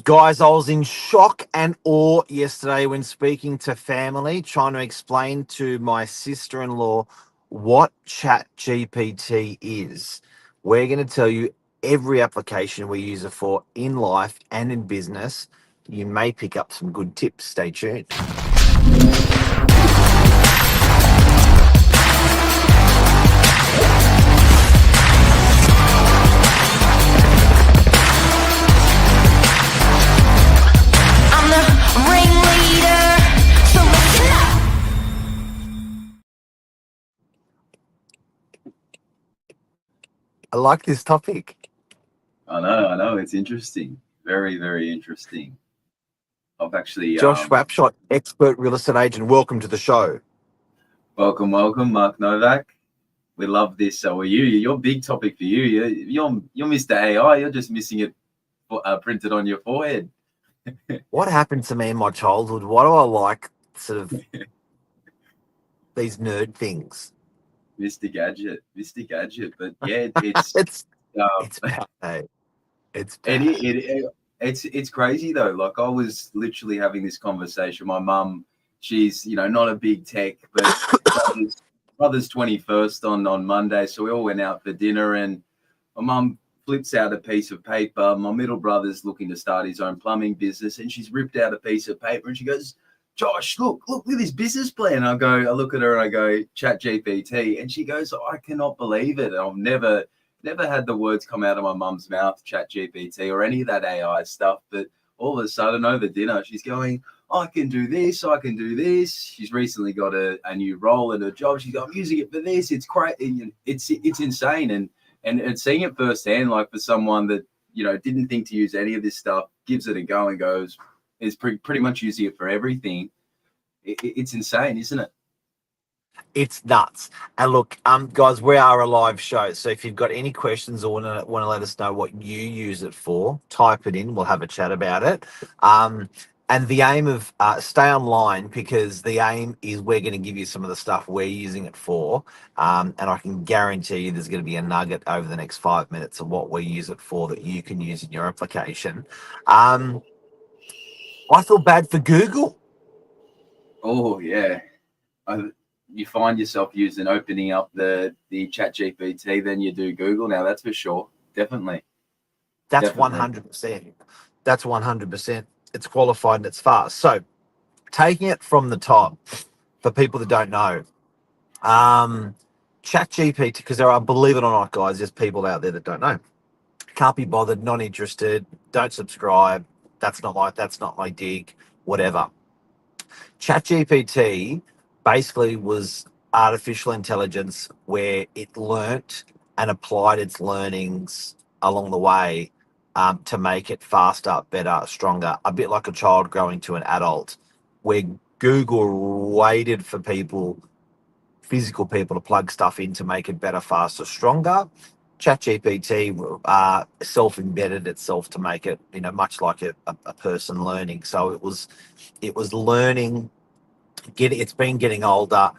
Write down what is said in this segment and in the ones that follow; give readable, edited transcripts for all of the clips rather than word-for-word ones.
Guys, I was in shock and awe yesterday when speaking to family, trying to explain to my sister in law what ChatGPT is. We're going to tell you every application we use it for in life and in business. You may pick up some good tips. Stay tuned. I'm the ringleader, so listen up. I like this topic. I know. It's interesting. Very, very interesting. I've actually Josh Wapshot, expert real estate agent. Welcome to the show. welcome, Mark Novak. We love this. So are you? Your big topic for you. You're Mr. AI. You're just missing it printed on your forehead. What happened to me in my childhood? Why do I like sort of these nerd things? Mr. Gadget. But yeah, it's It's um, it's bad. Hey, it's it, bad. it's crazy though. Like I was literally having this conversation. My mum, she's not a big tech, but brother's 21st on Monday, so we all went out for dinner, and my mum flips out a piece of paper. My middle brother's looking to start his own plumbing business, and she's ripped out a piece of paper and she goes, Josh, look at this business plan. I look at her and I go, Chat GPT. And she goes, I cannot believe it. And I've never had the words come out of my mum's mouth, Chat GPT, or any of that AI stuff. But all of a sudden over dinner, she's going, I can do this, I can do this. She's recently got a new role in her job. She's got, I'm using it for this. It's great. It's insane. And seeing it firsthand, like for someone that, didn't think to use any of this stuff, gives it a go and goes, is pretty much using it for everything. It's insane, isn't it? It's nuts. And look, guys, we are a live show. So if you've got any questions or want to let us know what you use it for, type it in. We'll have a chat about it. And the aim of stay online, because the aim is we're going to give you some of the stuff we're using it for. And I can guarantee you there's going to be a nugget over the next 5 minutes of what we use it for that you can use in your application. I feel bad for Google. Oh yeah. You find yourself opening up the Chat GPT than you do Google now. That's for sure. Definitely. That's Definitely. 100%. That's 100%. It's qualified and it's fast. So taking it from the top, for people that don't know, ChatGPT, because there are, believe it or not, guys, there's people out there that don't know. Can't be bothered, not interested, don't subscribe. That's not my dig, whatever. ChatGPT basically was artificial intelligence where it learnt and applied its learnings along the way to make it faster, better, stronger, a bit like a child growing to an adult, where Google waited for physical people to plug stuff in to make it better, faster, stronger. ChatGPT self-embedded itself to make it, much like a person learning. So it was learning. It's been getting older.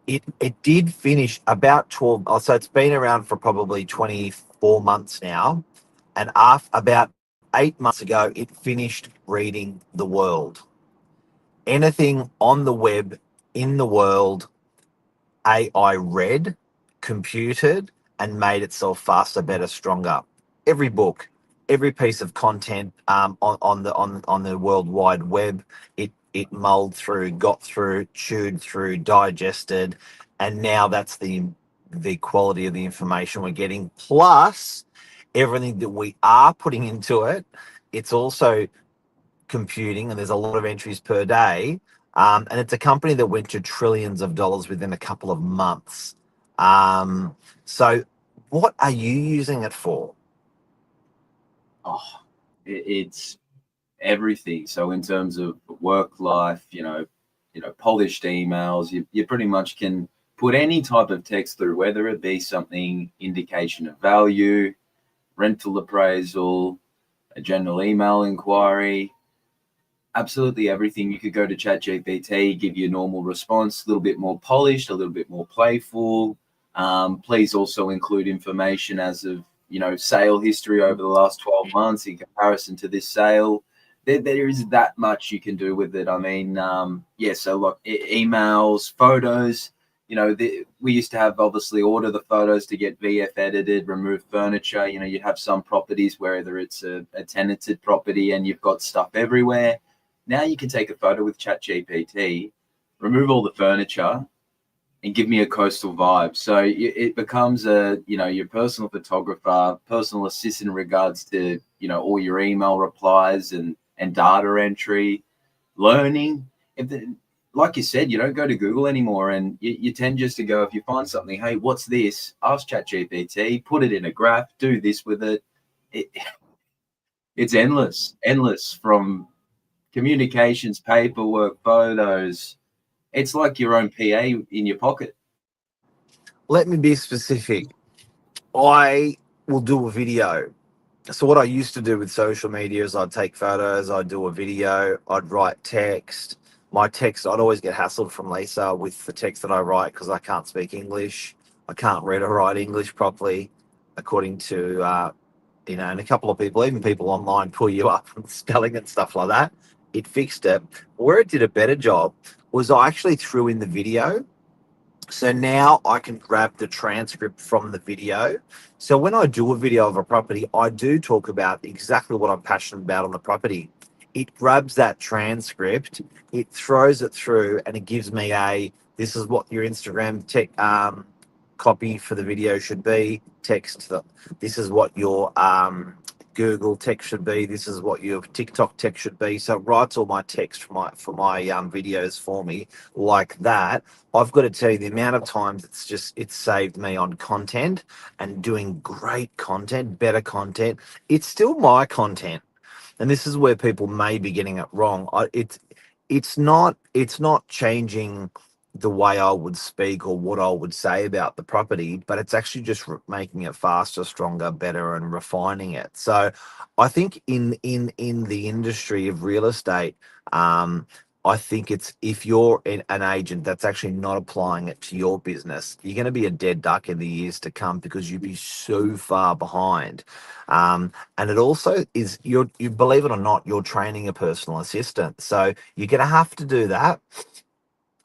It did finish about 12. So it's been around for probably 24 months now, and about 8 months ago, it finished reading the world. Anything on the web in the world, AI read, computed, and made itself faster, better, stronger. Every book, every piece of content on the World Wide Web, it mulled through, got through, chewed through, digested, and now that's the quality of the information we're getting. Plus, everything that we are putting into it, it's also computing, and there's a lot of entries per day. And it's a company that went to trillions of dollars within a couple of months. So, what are you using it for? Oh, it's everything. So in terms of work life, polished emails, you pretty much can put any type of text through, whether it be something indication of value, rental appraisal, a general email inquiry, absolutely everything. You could go to ChatGPT, give you a normal response, a little bit more polished, a little bit more playful. Please also include information as of sale history over the last 12 months in comparison to this sale. There is that much you can do with it. I mean, so like emails, photos, we used to have obviously order the photos to get VF edited, remove furniture. You have some properties where either it's a tenanted property and you've got stuff everywhere. Now you can take a photo with ChatGPT, remove all the furniture, and give me a coastal vibe. So it becomes your personal photographer, personal assistant in regards to, all your email replies and data entry, learning. Like you said, you don't go to Google anymore, and you tend just to go, if you find something, hey, what's this? Ask ChatGPT, put it in a graph, do this with it. It's endless from communications, paperwork, photos. It's like your own PA in your pocket. Let me be specific. I will do a video. So what I used to do with social media is I'd take photos, I'd do a video, I'd write text. My text, I'd always get hassled from Lisa with the text that I write because I can't speak English. I can't read or write English properly, according to, and a couple of people, even people online, pull you up on spelling and stuff like that. It fixed it. Where it did a better job was I actually threw in the video. So now I can grab the transcript from the video. So when I do a video of a property, I do talk about exactly what I'm passionate about on the property. It grabs that transcript, it throws it through, and it gives me this is what your Instagram copy for the video should be, text. This is what your Google text should be. This is what your TikTok text should be. So it writes all my text for my videos for me like that. I've got to tell you the amount of times it's saved me on content and doing great content, better content. It's still my content, and this is where people may be getting it wrong. It's not changing the way I would speak or what I would say about the property, but it's actually just making it faster, stronger, better, and refining it. So I think in the industry of real estate, I think it's, if you're an agent that's actually not applying it to your business, you're going to be a dead duck in the years to come because you'd be so far behind. And it also is, you believe it or not, you're training a personal assistant. So you're going to have to do that.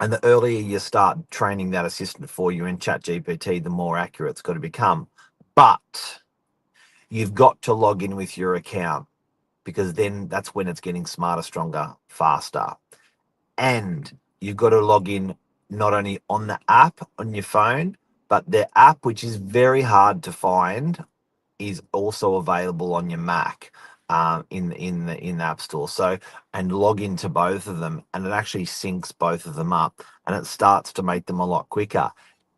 And the earlier you start training that assistant for you in ChatGPT, the more accurate it's got to become. But you've got to log in with your account, because then that's when it's getting smarter, stronger, faster. And you've got to log in not only on the app on your phone, but the app, which is very hard to find, is also available on your Mac. In the App Store. So, and log into both of them, and it actually syncs both of them up, and it starts to make them a lot quicker.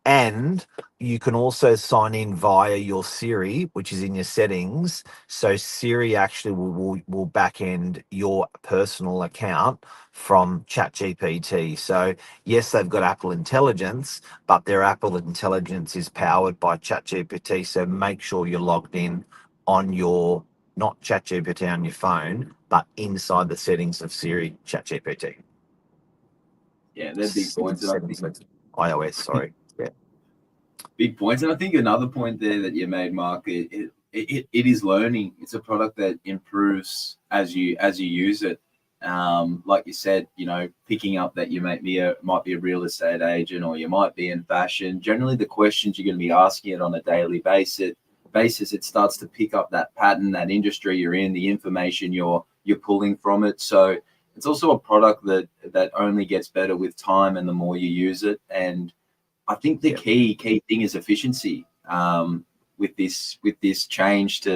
And you can also sign in via your Siri, which is in your settings. So Siri actually will back end your personal account from ChatGPT. So yes, they've got Apple Intelligence, but their Apple Intelligence is powered by ChatGPT. So make sure you're logged in on your, not ChatGPT on your phone, but inside the settings of Siri ChatGPT. Yeah, they're big points. iOS, sorry. Yeah. Big points. And I think another point there that you made, Mark, it is learning. It's a product that improves as you use it. Like you said, picking up that you might be a real estate agent, or you might be in fashion. Generally, the questions you're going to be asking it on a daily basis, it starts to pick up that pattern, that industry you're in, the information you're pulling from it. So it's also a product that only gets better with time and the more you use it. And I think the key thing is efficiency. With this change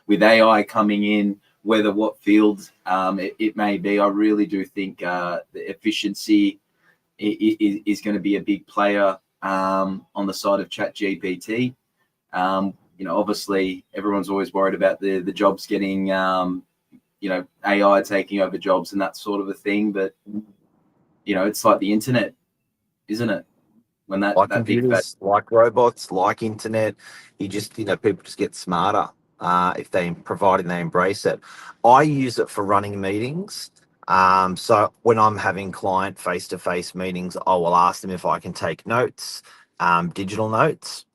with AI coming in, whether what field it may be, I really do think the efficiency is going to be a big player on the side of ChatGPT. Obviously everyone's always worried about the jobs getting, AI taking over jobs and that sort of a thing. But, it's like the internet, isn't it? When like computers, like robots, like internet, people just get smarter providing they embrace it. I use it for running meetings. So when I'm having client face-to-face meetings, I will ask them if I can take notes, digital notes.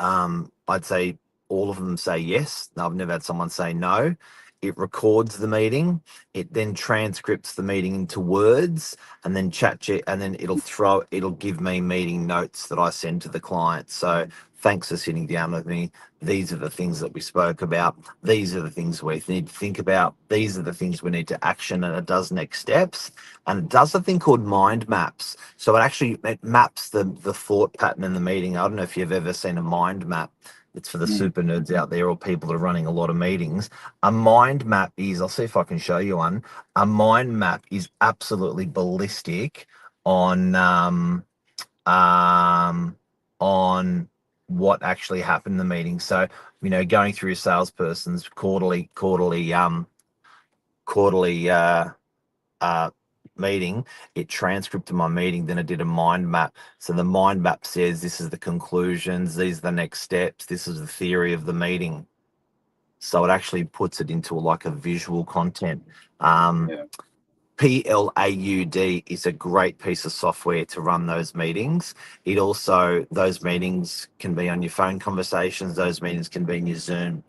I'd say all of them say yes. I've never had someone say no. It records the meeting. It then transcripts the meeting into words, and then and then it'll give me meeting notes that I send to the client. So thanks for sitting down with me. These are the things that we spoke about. These are the things we need to think about. These are the things we need to action, and it does next steps. And it does a thing called mind maps. So it maps the thought pattern in the meeting. I don't know if you've ever seen a mind map. It's for the super nerds out there or people that are running a lot of meetings. A mind map is, I'll see if I can show you one. A mind map is absolutely ballistic on what actually happened in the meeting. So, going through your salesperson's quarterly meeting, it transcribed my meeting, then it did a mind map. So the mind map says this is the conclusions, these are the next steps, this is the theory of the meeting. So it actually puts it into like a visual content. PLAUD is a great piece of software to run those meetings. Those meetings can be on your phone conversations, those meetings can be in your Zoom.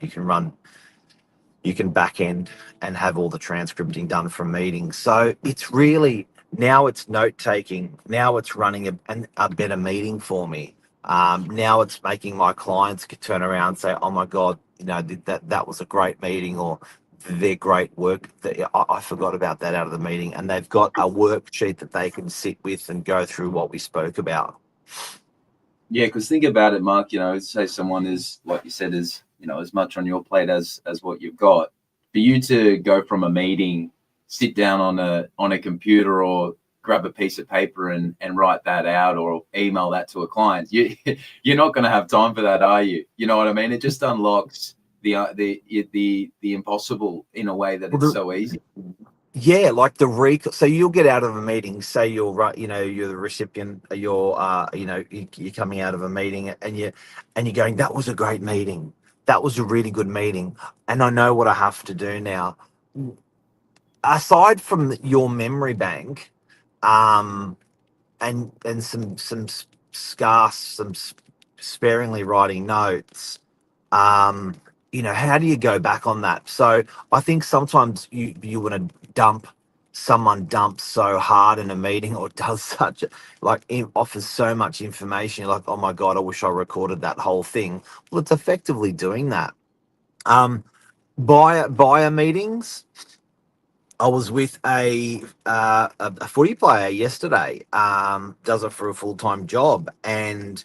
You can back end and have all the transcripting done from meetings. So it's really, now it's note taking. Now it's running a better meeting for me. Now it's making my clients turn around and say, oh my God, that was a great meeting, or their great work. I forgot about that out of the meeting. And they've got a worksheet that they can sit with and go through what we spoke about. Yeah, because think about it, Mark, say someone is, like you said, is as much on your plate as what you've got. For you to go from a meeting, sit down on a computer or grab a piece of paper and write that out or email that to a client, you're not going to have time for that, are you? You know what I mean? It just unlocks the impossible in a way that it's so easy. Yeah, like so you'll get out of a meeting, say you're the recipient, you're coming out of a meeting and you're going, that was a great meeting. That was a really good meeting. And I know what I have to do now. Aside from your memory bank, and some sparingly writing notes, how do you go back on that? So I think sometimes you want to someone dumps so hard in a meeting or does offers so much information. You're like, oh my God, I wish I recorded that whole thing. Well, it's effectively doing that. Buyer meetings. I was with a footy player yesterday, does it for a full-time job, and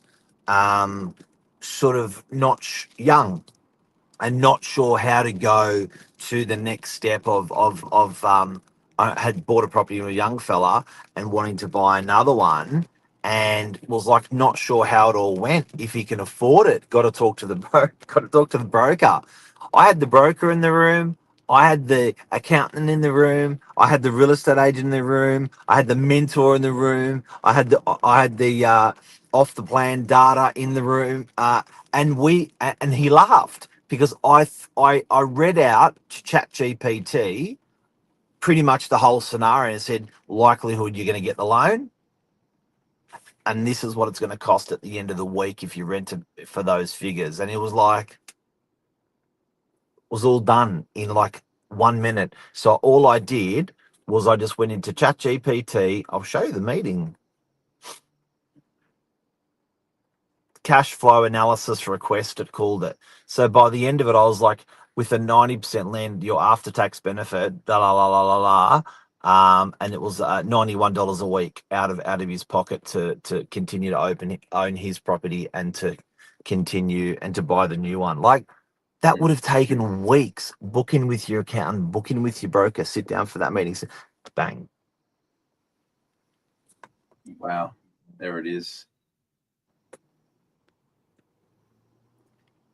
sort of young and not sure how to go to the next step of I had bought a property with a young fella and wanting to buy another one, and was like not sure how it all went, if he can afford it. Got to talk to the broker. I had the broker in the room. I had the accountant in the room. I had the real estate agent in the room. I had the mentor in the room. I had the off the plan data in the room. And he laughed because I read out to ChatGPT pretty much the whole scenario and said, likelihood you're going to get the loan, and this is what it's going to cost at the end of the week if you rent it for those figures. And it was all done in like 1 minute. So all I did was I just went into ChatGPT. I'll show you the meeting. Cash flow analysis request, it called it. So by the end of it, I was like, with a 90% lend, your after-tax benefit, and it was $91 a week out of his pocket to continue to own his property and to continue and to buy the new one. Like, that would have taken weeks. Book in with your accountant, book in with your broker, sit down for that meeting, bang. Wow, there it is.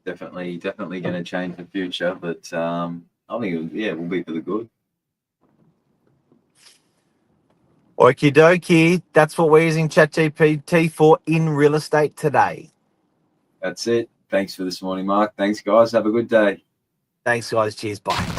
Definitely going to change the future, but I think it will be for the good. Okie dokie. That's what we're using ChatGPT for in real estate today. That's it. Thanks for this morning, Mark. Thanks, guys. Have a good day. Thanks, guys. Cheers. Bye.